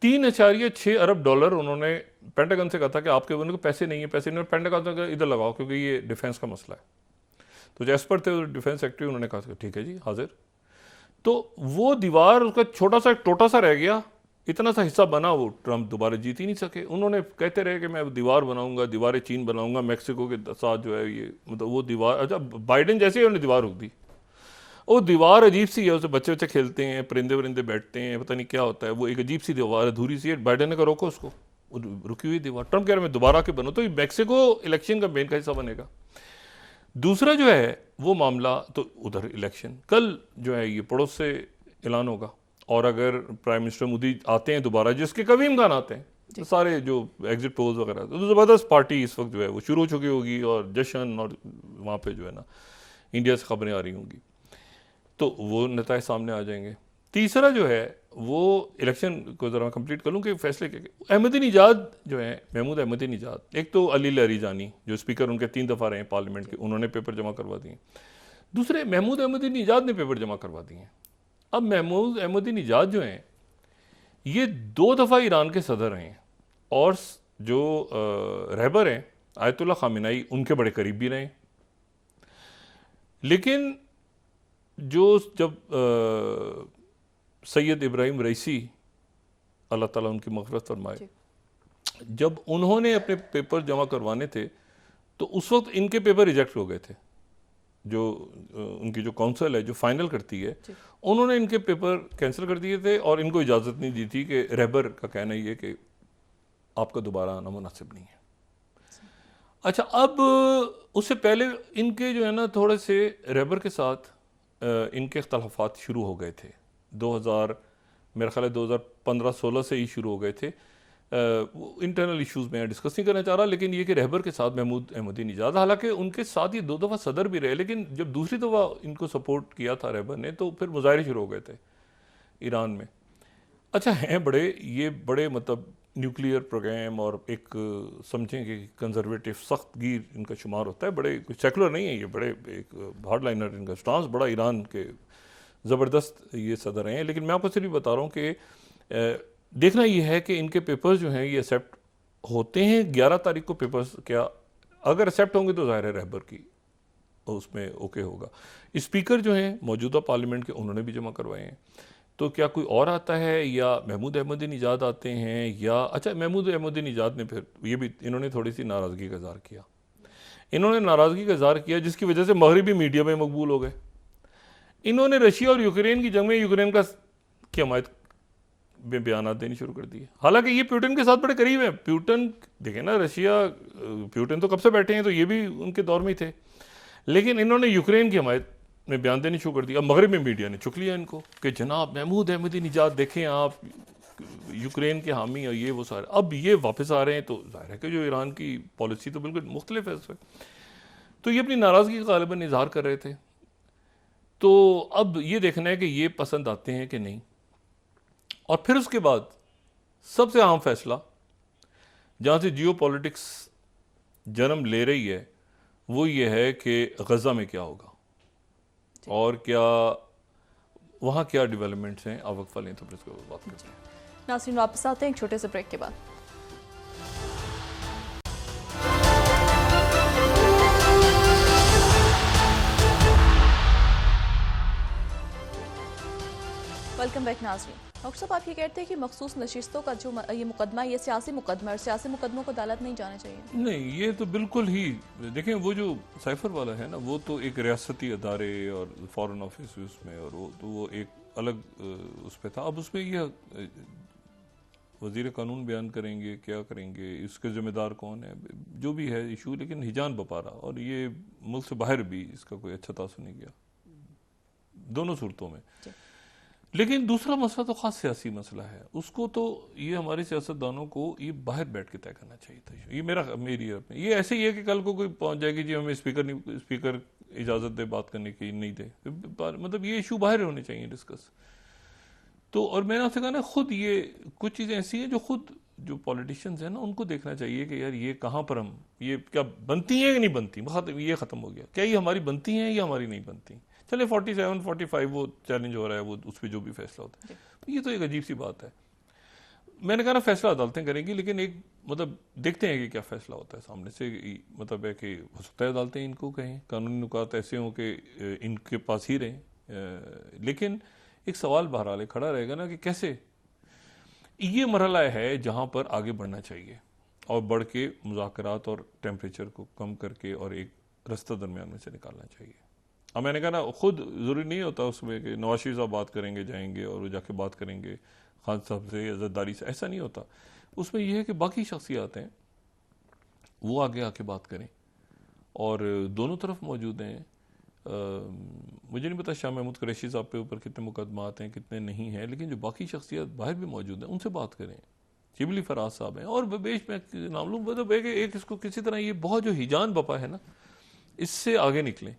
3.6 अरब डॉलर उन्होंने पेंटागन से कहा था कि आपके उन्होंने पैसे नहीं है, पैसे नहीं, पेंटागन से इधर लगाओ क्योंकि ये डिफेंस का मसला है। तो जो एक्सपर्ट थे डिफेंस सेक्रेटरी, उन्होंने कहा ठीक है जी हाजिर। तो वो दीवार, उसका छोटा सा एक टोटा सा रह गया, इतना सा हिस्सा बना, वो ट्रंप दोबारा जीत ही नहीं सके। उन्होंने कहते रहे कि मैं दीवार बनाऊंगा, दीवारें चीन बनाऊंगा मेक्सिको के साथ जो है ये, मतलब वो दीवार, अच्छा बाइडन जैसे ही उन्होंने दीवार रोक दी वो दीवार अजीब सी है, उसे बच्चे बच्चे खेलते हैं, परिंदे वरिंदे बैठते हैं, पता नहीं क्या होता है, वो एक अजीब सी दीवार अधूरी सी है। बाइडेन ने कहा रोको उसको, वो रुकी हुई दीवार। ट्रम्प कह रहे मैं दोबारा के बनो, तो ये मैक्सिको इलेक्शन कैंपेन का हिस्सा बनेगा। दूसरा जो है वो मामला, तो उधर इलेक्शन कल जो है ये पड़ोस से ऐलान होगा, और अगर प्राइम मिनिस्टर मोदी आते हैं दोबारा, जिसके कभी इम्कान आते हैं, तो सारे जो एग्जिट पोल्स वगैरह, तो ज़बरदस्त पार्टी इस वक्त जो है वो शुरू हो चुकी होगी, और जश्न, और वहाँ पे जो है ना इंडिया से खबरें आ रही होंगी, तो वो नताए सामने आ जाएंगे। तीसरा जो है वो इलेक्शन को ज़रा कंप्लीट कर लूँ कि फैसले के अहमदीनेजाद जो है, महमूद अहमदीनेजाद, एक तो अली लहरीजानी जो स्पीकर उनके 3 दफ़ा रहे हैं पार्लियामेंट के, उन्होंने पेपर जमा करवा दिए। दूसरे महमूद अहमदीनेजाद ने पेपर जमा करवा दिए हैं। अब महमूद अहमदीनेजाद जो हैं ये 2 दफ़ा ईरान के सदर रहे हैं, और जो रहबर हैं आयतुल्लाह खामेनेई उनके बड़े करीब भी रहे। लेकिन जो जब सैयद इब्राहिम रईसी, अल्लाह ताला उनकी मग़फ़िरत फरमाए, जब उन्होंने अपने पेपर जमा करवाने थे तो उस वक्त इनके पेपर रिजेक्ट हो गए थे। जो उनकी जो काउंसिल है जो फाइनल करती है, उन्होंने इनके पेपर कैंसिल कर दिए थे, और इनको इजाज़त नहीं दी थी कि रहबर का कहना ये कि आपका दोबारा आना मुनासिब नहीं है। अच्छा, अब उससे पहले इनके जो है ना थोड़े से रहबर के साथ इनके इख्तलाफात शुरू हो गए थे। 2000 मेरा ख्याल है 2015-16 से ही शुरू हो गए थे। इंटरनल इश्यूज़ में डिस्कस नहीं करना चाह रहा, लेकिन ये कि रहबर के साथ महमूद अहमदीनेजाद, हालांकि उनके साथ ये 2 दफ़ा सदर भी रहे, लेकिन जब दूसरी दफ़ा इनको सपोर्ट किया था रहबर ने, तो फिर मुजाहरे शुरू हो गए थे ईरान में। अच्छा, हैं बड़े, ये बड़े मतलब न्यूक्लियर प्रोग्राम, और एक समझें कि कंजर्वेटिव सख्त गिर इनका शुमार होता है, बड़े कुछ सेकुलर नहीं है ये, बड़े एक हार्ड लाइनर इनका स्टांस, बड़ा ईरान के ज़बरदस्त ये सदर हैं। लेकिन मैं आपको सिर्फ बता रहा हूँ कि देखना ये है कि इनके पेपर्स जो हैं ये एक्सेप्ट होते हैं। 11 तारीख को पेपर्स क्या अगर एक्सेप्ट होंगे तो ज़ाहिर है रहबर की उसमें ओके होगा। स्पीकर जो हैं मौजूदा पार्लियामेंट के, उन्होंने भी जमा करवाए हैं। तो क्या कोई और आता है, या महमूद अहमदीनेजाद आते हैं, या अच्छा महमूद अहमदीनेजाद ने फिर ये भी, इन्होंने थोड़ी सी नाराज़गी का इज़हार किया। इन्होंने नाराज़गी का इज़हार किया जिसकी वजह से मगरबी मीडिया में मकबूल हो गए। इन्होंने रशिया और यूक्रेन की जंग में यूक्रेन की हमायत में बयान देनी शुरू कर दिए। हालांकि ये प्यूटन के साथ बड़े करीब हैं। प्यूटन देखें ना, प्यूटन तो कब से बैठे हैं, तो ये भी उनके दौर में थे, लेकिन इन्होंने यूक्रेन की हमायत में बयान देनी शुरू कर दिया। मगरबी मीडिया ने चुक लिया इनको कि जनाब महमूद अहमदीनेजाद देखें आप यूक्रेन के हामी और ये वो सारे। अब ये वापस आ रहे हैं, तो जाहिर है कि जो ईरान की पॉलिसी तो बिल्कुल मुख्तलिफ है इससे। तो ये अपनी नाराज़गी का गालिबन इजहार कर रहे थे। तो अब ये देखना है कि ये पसंद आते हैं कि नहीं। और फिर उसके बाद सबसे अहम फैसला जहाँ से जियोपॉलिटिक्स जन्म ले रही है वो ये है कि गज़ा में क्या होगा और क्या वहाँ क्या डेवलपमेंट्स हैं। आप वक्फा लें तो फिर इसके बाद बात करते हैं। नाज़रीन वापस आते हैं एक छोटे से ब्रेक के बाद। वेलकम बैक नाज़रीन। डॉक्टर साहब, आप ये कहते हैं कि मखसूस नशिस्तों का जो ये मुकदमा, ये सियासी मुकदमा, और सियासी मुकदमों को अदालत नहीं जाना चाहिए। नहीं, ये तो बिल्कुल ही देखें, वो जो साइफर वाला है ना, वो तो एक रियासती अदारे और फॉरेन ऑफिस उसमें, और वो तो वो एक अलग उस पर था। अब उसमें यह वज़ीर कानून बयान करेंगे, क्या करेंगे, इसके ज़िम्मेदार कौन है, जो भी है इशू, लेकिन हिजान बपा रहा, और ये मुल्क से बाहर भी इसका कोई अच्छा तासुर नहीं किया दोनों सूरतों में। लेकिन दूसरा मसला तो खास सियासी मसला है, उसको तो ये हमारे सियासतदानों को ये बाहर बैठ के तय करना चाहिए था। ये मेरी ये ऐसे ही है कि कल को कोई पहुंच जाएगी जी हमें स्पीकर इजाज़त दे बात करने की, नहीं दे, मतलब ये इशू बाहर होने चाहिए डिस्कस। तो और मैंने आपसे कहा ना, खुद ये कुछ चीज़ें ऐसी हैं जो खुद जो पॉलिटिशियंस हैं ना, उनको देखना चाहिए कि यार ये कहाँ पर हम ये क्या बनती हैं कि नहीं बनती, ये ख़त्म हो गया, क्या ये हमारी बनती हैं या हमारी नहीं बनती। चले 47, 45 वो चैलेंज हो रहा है, वो उस पर जो भी फैसला होता है, तो ये तो एक अजीब सी बात है। मैंने कहा ना, फैसला अदालतें करेंगी, लेकिन एक मतलब देखते हैं कि क्या फैसला होता है सामने से। मतलब है कि हो सकता है अदालतें इनको कहें, कानूनी नुकात ऐसे हों कि इनके पास ही रहें, लेकिन एक सवाल बहरहाल खड़ा रहेगा ना कि कैसे ये मरहला है जहाँ पर आगे बढ़ना चाहिए और बढ़ के मुज़ाकरात और टेम्परेचर को कम करके और एक रास्ता दरमियान में से निकालना चाहिए। अब मैंने कहा ना, खुद ज़रूरी नहीं होता उसमें कि नवाज शरीफ साहब बात करेंगे जाएंगे और वो जाके बात करेंगे खान साहब से, इज़्ज़तदारी से, ऐसा नहीं होता। उसमें यह है कि बाकी शख्सियात हैं वो आगे आके बात करें, और दोनों तरफ मौजूद हैं। मुझे नहीं पता शाह महमूद कुरैशी साहब पे ऊपर कितने मुकदमात हैं कितने नहीं हैं, लेकिन जो बाकी शख्सियत बाहर भी मौजूद हैं उनसे बात करें। शिबली फराज साहब हैं, और बेश में नाम लूँ, मतलब एक इसको किसी तरह ये बहुत जो हिजान बपा है ना, इससे आगे निकलें,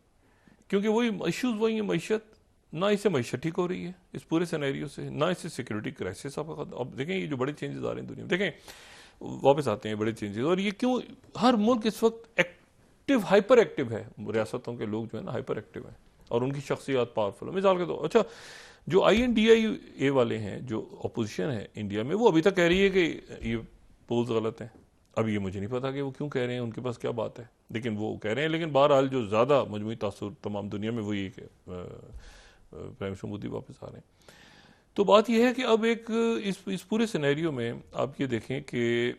क्योंकि वही इश्यूज वही है। मईशत, ना इससे मईशत ठीक हो रही है इस पूरे सिनेरियो से, ना इससे सिक्योरिटी क्राइसिस आपका। अब देखें ये जो बड़े चेंजेस आ रहे हैं दुनिया में, देखें वापस आते हैं बड़े चेंजेस, और ये क्यों हर मुल्क इस वक्त एक्टिव, हाइपर एक्टिव है। रियासतों के लोग जो है ना हाइपर एक्टिव हैं, और उनकी शख्सियत पावरफुल है। मिसाल के तो अच्छा, जो INDIA वाले हैं, जो अपोजिशन है इंडिया में, वो अभी तक कह रही है कि ये पोल्स गलत हैं। अब ये मुझे नहीं पता कि वो क्यों कह रहे हैं, उनके पास क्या बात है, लेकिन वो कह रहे हैं। लेकिन बहरहाल जो ज़्यादा मजमूई तासुर तमाम दुनिया में वही है कि प्राइम मिनिस्टर मोदी वापस आ रहे हैं। तो बात यह है कि अब एक इस पूरे सिनेरियो में आप ये देखें कि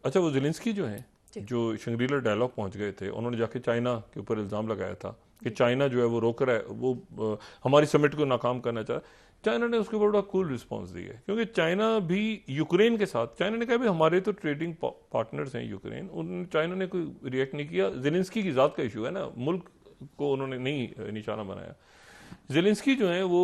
अच्छा, वो ज़ेलेंस्की जो हैं, जो शंग्रीला डायलॉग पहुंच गए थे, उन्होंने जाके चाइना के ऊपर इल्ज़ाम लगाया था कि चाइना जो है वो रोक रहा है, वो हमारी समिट को नाकाम करना चाह रहा है। चाइना ने उसके ऊपर बड़ा कूल रिस्पॉन्स दिया है, क्योंकि चाइना भी यूक्रेन के साथ, चाइना ने कहा भाई हमारे तो ट्रेडिंग पार्टनर्स हैं यूक्रेन, चाइना ने कोई रिएक्ट नहीं किया। ज़ेलेंस्की की ज़ात का इशू है ना, मुल्क को उन्होंने नहीं निशाना बनाया। ज़ेलेंस्की जो है वो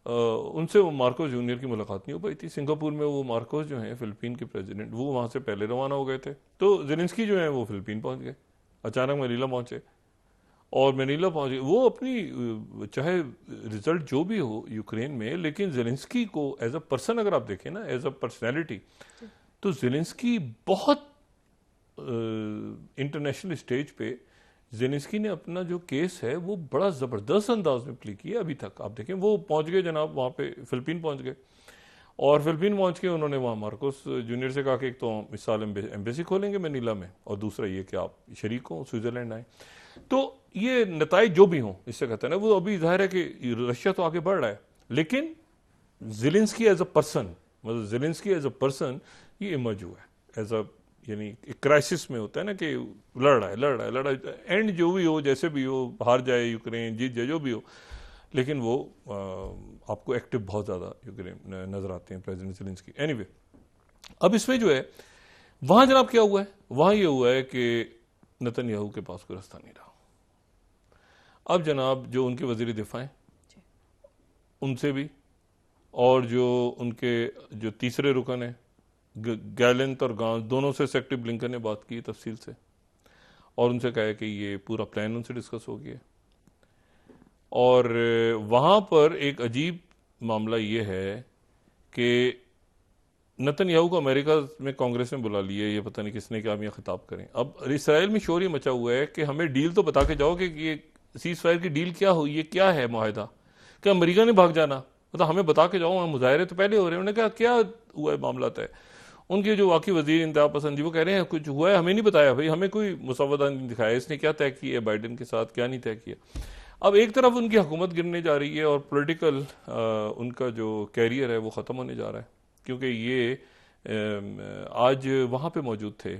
उनसे वो मार्कोस जूनियर की मुलाकात नहीं हो पाई थी सिंगापुर में। वो मार्कोस जो हैं फिलिपीन के प्रेसिडेंट, वो वहाँ से पहले रवाना हो गए थे, तो ज़ेलेंस्की जो है वो फिलिपीन पहुँच गए, अचानक मनीला पहुँचे, और मनीला पहुँचे वो अपनी, चाहे रिजल्ट जो भी हो यूक्रेन में, लेकिन ज़ेलेंस्की को एज अ पर्सन अगर आप देखें ना, एज अ पर्सनैलिटी, तो ज़ेलेंस्की बहुत इंटरनेशनल स्टेज पे ज़ेलेंस्की ने अपना जो केस है वो बड़ा ज़बरदस्त अंदाज में प्ले किया। अभी तक आप देखें वो पहुंच गए जनाब वहाँ पे, फिलिपीन पहुंच गए, और फिलिपीन पहुंच के उन्होंने वहाँ मार्कोस जूनियर से कहा कि एक तो इस साल एम्बेसी खोलेंगे मनीला में, और दूसरा ये कि आप शरीक हो, स्विट्ज़रलैंड आए। तो ये नताइज जो भी हों, इससे कहते हैं ना, वो अभी जाहिर है कि रशिया तो आगे बढ़ रहा है, लेकिन ज़ेलेंस्की एज अ पर्सन, मतलब ज़ेलेंस्की एज अ पर्सन ये इमर्ज हुआ है एज अ, यानी एक क्राइसिस में होता है ना कि लड़ रहा है, एंड जो भी हो, जैसे भी हो, हार जाए यूक्रेन, जीत जाए, जो भी हो, लेकिन वो आपको एक्टिव बहुत ज़्यादा यूक्रेन नज़र आते हैं प्रेसिडेंट ज़ेलेंस्की। एनीवे, अब इसमें जो है वहाँ जनाब क्या हुआ है, वहाँ ये हुआ है कि नेतन्याहू के पास कोई रास्ता नहीं रहा। अब जनाब जो उनके वज़ीर दिफा हैं उनसे भी, और जो उनके जो तीसरे रुकन हैं गैलेंट और गांस, दोनों से सेक्रेटरी ब्लिंकन ने बात की तफसील से, और उनसे कहा कि ये पूरा प्लान उनसे डिस्कस हो गया। और वहाँ पर एक अजीब मामला ये है कि नेतन्याहू को अमेरिका में कांग्रेस में बुला लिए, ये पता नहीं किसने क्या यहाँ खिताब करें। अब इसराइल में शोर ये मचा हुआ है कि हमें डील तो बता के जाओ कि ये सीज फायर की डील क्या हुई है, क्या है माहिदा, क्या अमेरिका ने भाग जाना, मतलब हमें बता के जाओ, वहाँ मुजाहरे तो पहले हो रहे हैं। उन्होंने कहा क्या हुआ है मामला है। उनके जो वाकई वजीर इंतहा पसंद जी वो कह रहे हैं कुछ हुआ है, हमें नहीं बताया भाई, हमें कोई मुसवदा नहीं दिखाया, इसने क्या तय किया बाइडेन के साथ, क्या नहीं तय किया। अब एक तरफ उनकी हुकूमत गिरने जा रही है, और पॉलिटिकल उनका जो कैरियर है वो ख़त्म होने जा रहा है, क्योंकि ये आज वहाँ पे मौजूद थे,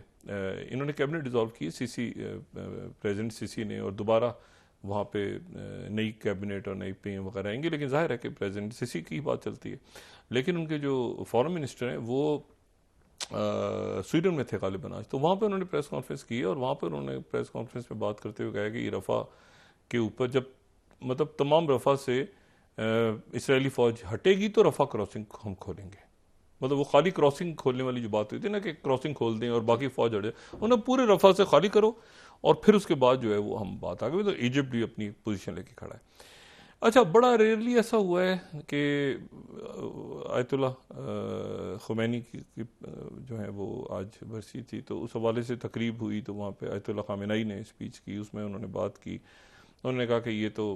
इन्होंने कैबिनेट डिसॉल्व की सीसी, प्रेसिडेंट सीसी ने, और दोबारा वहाँ पे नई कैबिनेट और नई पीएम वगैरह आएंगे, लेकिन जाहिर है कि प्रेसिडेंट सीसी की बात चलती है। लेकिन उनके जो फॉरेन मिनिस्टर हैं वो स्वीडन में थे गालिबन आज, तो वहाँ पे उन्होंने प्रेस कॉन्फ्रेंस की, और वहाँ पर उन्होंने प्रेस कॉन्फ्रेंस में बात करते हुए कहा कि ये रफ़ा के ऊपर जब मतलब तमाम रफ़ा से इसराइली फ़ौज हटेगी तो रफ़ा क्रॉसिंग हम खोलेंगे। मतलब वो खाली क्रॉसिंग खोलने वाली जो बात हुई थी ना कि क्रॉसिंग खोल दें और बाकी फ़ौज हट जाए, उन्हें पूरे रफ़ा से खाली करो और फिर उसके बाद जो है वो हम बात आ गई। तो इजिप्ट भी अपनी पोजीशन लेके खड़ा है। अच्छा, बड़ा रेयरली ऐसा हुआ है कि आयतुल्लाह खुमैनी की जो है वो आज बरसी थी, तो उस हवाले से तकरीब हुई, तो वहाँ पे आयतुल्लाह खामेनेई ने स्पीच की, उसमें उन्होंने बात की, उन्होंने कहा कि ये तो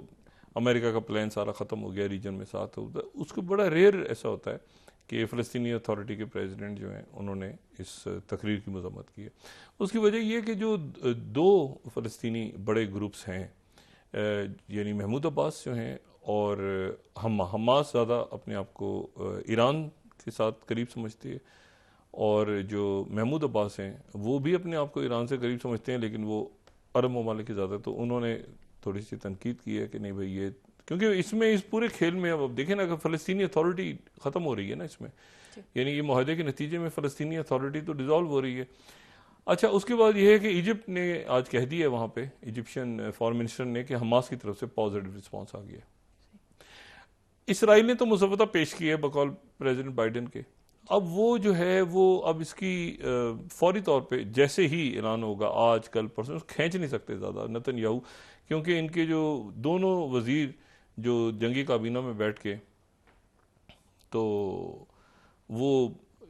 अमेरिका का प्लान सारा ख़त्म हो गया रीजन में साथ होता है। उसको बड़ा रेयर ऐसा होता है कि फ़लस्तीनी अथॉरिटी के प्रेसिडेंट जो हैं उन्होंने इस तकरीर की मज़म्मत की है। उसकी वजह यह कि जो दो फ़लस्तीनी बड़े ग्रुप्स हैं, यानी महमूद अब्बास जो हैं और हमास ज़्यादा अपने आप को ईरान के साथ करीब समझती है, और जो महमूद अब्बास हैं वो भी अपने आप को ईरान से करीब समझते हैं, लेकिन वो अरब ममालिक के ज़्यादा। तो उन्होंने थोड़ी सी तनकीद की है कि नहीं भाई ये, क्योंकि इसमें इस पूरे खेल में अब देखें ना कि फ़लस्तीनी अथॉरिटी ख़त्म हो रही है ना इसमें, यानी ये मुआहदे के नतीजे में फ़लस्तीनी अथॉरिटी तो डिज़ोल्व हो रही है। अच्छा, उसके बाद ये है कि इजिप्ट ने आज कह दिया है वहाँ पे, इजिप्शियन फॉरेन मिनिस्टर ने, कि हमास की तरफ से पॉजिटिव रिस्पॉन्स आ गया। इसराइल ने तो मुसव्वदा पेश की है बकौल प्रेसिडेंट बाइडेन के। अब वो जो है वो अब इसकी फौरी तौर पे जैसे ही ऐलान होगा, आज कल परसों, खींच नहीं सकते ज़्यादा नेतन्याहू, क्योंकि इनके जो दोनों वजीर जो जंगी काबीना में बैठ के तो वो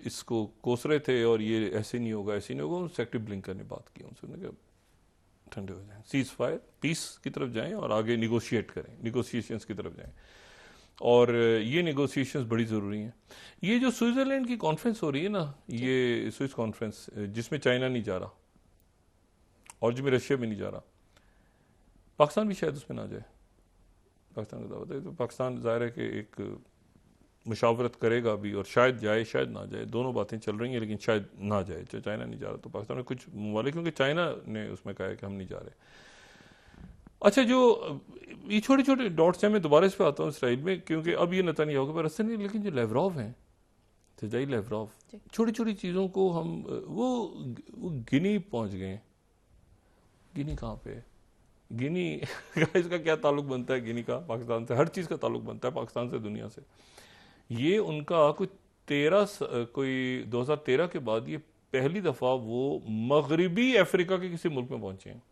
इसको कोस रहे थे, और ये ऐसे नहीं होगा ऐसे नहीं होगा। सेक्रेटरी ब्लिंकन ने बात की उनसे, उन्होंने कहा ठंडे हो जाएं, सीज फायर, पीस की तरफ जाएं और आगे निगोशिएट करें, निगोशिएशंस की तरफ जाएं, और ये निगोशिएशंस बड़ी ज़रूरी हैं। ये जो स्विट्ज़रलैंड की कॉन्फ्रेंस हो रही है ना, ये स्विस कॉन्फ्रेंस, जिसमें चाइना नहीं जा रहा और जिसमें रशिया भी नहीं जा रहा, पाकिस्तान भी शायद उसमें ना जाए, पाकिस्तान का दावत है, तो पाकिस्तान ज़ाहिर है कि एक मुशावरत करेगा भी, और शायद जाए शायद ना जाए, दोनों बातें चल रही हैं, लेकिन शायद ना जाए। चाइना नहीं जा रहा तो पाकिस्तान में कुछ ममालिक, क्योंकि चाइना ने उसमें कहा है कि हम नहीं जा रहे। अच्छा, जो ये छोटे छोटे डॉट्स हैं, मैं दोबारा इस पर आता हूँ इसराइल में, क्योंकि अब ये नेतन्याहू के पास नहीं, लेकिन जो लेवरॉव हैं, सजाई लेवरॉव, छोटी छोटी चीज़ों को हम वो गिनी पहुँच गए। गिनी कहाँ पे है? गिनी का इसका क्या ताल्लुक बनता है गिनी का पाकिस्तान से? हर चीज़ का ताल्लुक बनता है पाकिस्तान से, दुनिया से। ये उनका कोई 2013 के बाद ये पहली दफ़ा वो मगरिबी अफ्रीका के किसी मुल्क में पहुंचे हैं।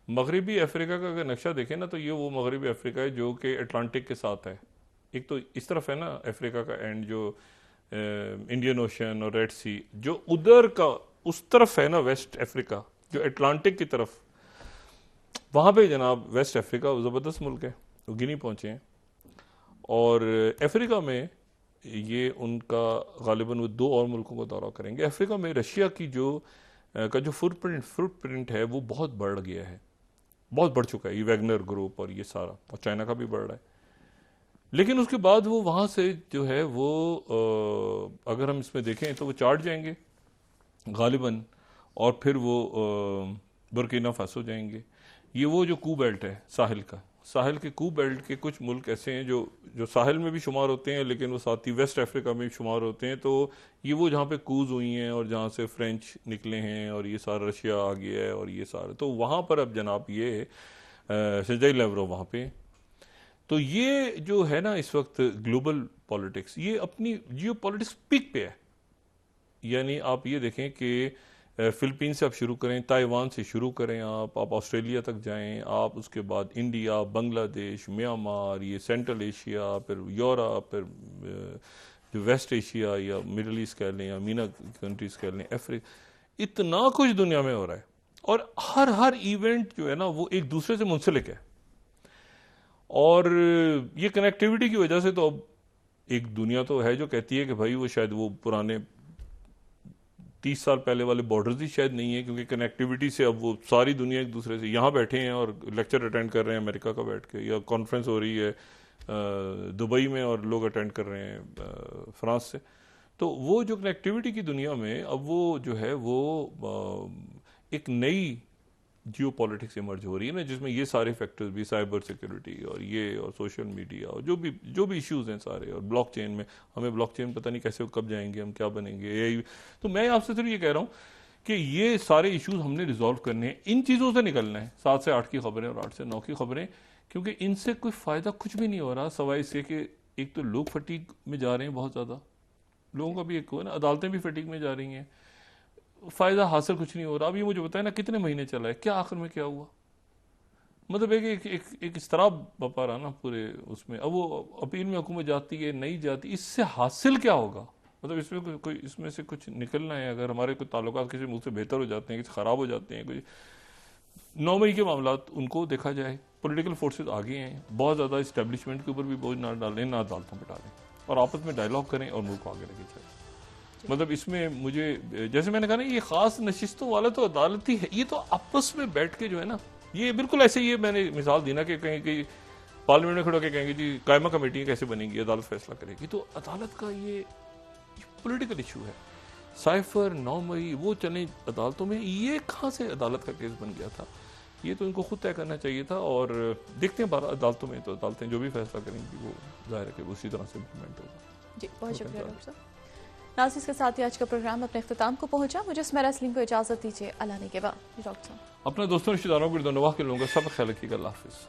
मगरिबी अफ्रीका का अगर नक्शा देखें ना, तो ये वो मगरिबी अफ्रीका है जो कि अटलांटिक के साथ है। एक तो इस तरफ है ना अफ्रीका का एंड, जो इंडियन ओशन और रेड सी, जो उधर का उस तरफ है ना वेस्ट अफ्रीका, जो अटलांटिक की तरफ, वहाँ पे जनाब वेस्ट अफ्रीका ज़बरदस्त मुल्क है, वो गिनी पहुँचे हैं। और अफ्रीका में ये उनका गालिबन वो 2 और मुल्कों का दौरा करेंगे। अफ्रीका में रशिया की जो फुटप्रिंट है वो बहुत बढ़ गया है, बहुत बढ़ चुका है, ये वैगनर ग्रुप और ये सारा, और चाइना का भी बढ़ रहा है। लेकिन उसके बाद वो वहाँ से जो है वो अगर हम इसमें देखें तो वो चार्ट जाएंगे गालिबन, और फिर वो बुर्किना फासो जाएंगे। ये वो जो कू बेल्ट है साहिल के कू बेल्ट के कुछ मुल्क ऐसे हैं जो साहिल में भी शुमार होते हैं, लेकिन वो साथ ही वेस्ट अफ्रीका में भी शुमार होते हैं। तो ये वो जहाँ पे कूज हुई हैं और जहाँ से फ्रेंच निकले हैं, और ये सारा रशिया आ गया है, और ये सारा, तो वहाँ पर अब जनाब ये सर्जेई लैवरोव वहाँ पे। तो ये जो है ना इस वक्त ग्लोबल पॉलिटिक्स, ये अपनी जियो पॉलिटिक्स पीक पे है। यानी आप ये देखें कि फिलिपीन से आप शुरू करें, ताइवान से शुरू करें, आप ऑस्ट्रेलिया तक जाएं, आप उसके बाद इंडिया, बांग्लादेश, म्यांमार, ये सेंट्रल एशिया, फिर यूरोप, फिर जो वेस्ट एशिया या मिडल ईस्ट कह लें या मीना कंट्रीज कह लें, अफ्रीका, इतना कुछ दुनिया में हो रहा है। और हर इवेंट जो है ना वो एक दूसरे से मुंसलिक है, और ये कनेक्टिविटी की वजह से तो अब एक दुनिया तो है जो कहती है कि भाई वो शायद वो पुराने 30 साल पहले वाले बॉर्डर्स ही शायद नहीं है, क्योंकि कनेक्टिविटी से अब वो सारी दुनिया एक दूसरे से, यहाँ बैठे हैं और लेक्चर अटेंड कर रहे हैं अमेरिका का बैठ के, या कॉन्फ्रेंस हो रही है दुबई में और लोग अटेंड कर रहे हैं फ्रांस से। तो वो जो कनेक्टिविटी की दुनिया में अब वो जो है वो एक नई जियो पॉलिटिक्स इमर्ज हो रही है ना, जिसमें ये सारे फैक्टर्स भी, साइबर सिक्योरिटी और ये और सोशल मीडिया और जो भी इश्यूज हैं सारे, और ब्लॉकचेन में, हमें ब्लॉकचेन पता नहीं कैसे कब जाएंगे, हम क्या बनेंगे, यही। तो मैं आपसे सिर्फ ये कह रहा हूँ कि ये सारे इश्यूज हमने रिजॉल्व करने हैं, इन चीज़ों से निकलना है, 7 से 8 की खबरें और 8 से 9 की खबरें, क्योंकि इनसे कोई फ़ायदा कुछ भी नहीं हो रहा, सवाए इससे कि एक तो लोग फटीक में जा रहे हैं, बहुत ज़्यादा लोगों का भी एक हो ना, अदालतें भी फटीक में जा रही हैं, फ़ायदा हासिल कुछ नहीं हो रहा। अब ये मुझे बताया ना कितने महीने चला है, क्या आखिर में क्या हुआ? मतलब एक इस्तराब बपा रहा ना पूरे उसमें। अब वो अपील में हुकूमत जाती है, नहीं जाती, इससे हासिल क्या होगा? मतलब इसमें कोई इसमें से कुछ निकलना है, अगर हमारे कोई ताल्लुकात किसी मुल्क से बेहतर हो जाते हैं, किसी ख़राब हो जाते हैं, कोई 9 मई के मामला उनको देखा जाए, पॉलिटिकल फोर्सेज आगे हैं, बहुत ज़्यादा इस्टेब्लिशमेंट के ऊपर भी बोझ ना डालें, ना अदालतों पर डालें, और आपस में डायलॉग करें और मुल्क को आगे लेके चलें। मतलब इसमें मुझे, जैसे मैंने कहा ना, ये खास नशिस्तों वाला तो अदालती है, ये तो आपस में बैठ के जो है ना, ये बिल्कुल ऐसे ही, मैंने मिसाल दी ना कि कहीं कि पार्लियामेंट में खड़ा के कहेंगे जी कायमा कमेटी कैसे बनेगी, अदालत फैसला करेगी, तो अदालत का ये पॉलिटिकल इशू है। साइफर 9 मई वो चले अदालतों में, ये कहाँ से अदालत का केस बन गया था? ये तो इनको खुद तय करना चाहिए था। और देखते हैं अदालतों में, तो अदालतें जो भी फैसला करेंगी वो जाहिर है कि उसी तरह से इम्प्लीमेंट होगा। जी बहुत शुक्रिया डॉक्टर साहब। नाज़रीन, के साथ ही आज का प्रोग्राम अपने अख्ताम को पहुंचा। मुझे सुमेरा सलीम को इजाज़त दीजिए। अल्लाह ने के बाद डॉक्टर साहब अपने दोस्तों रिश्तेदारों को दुआ के लोगों का सब ख्याल रखिएगा। अल्लाह हाफिज़।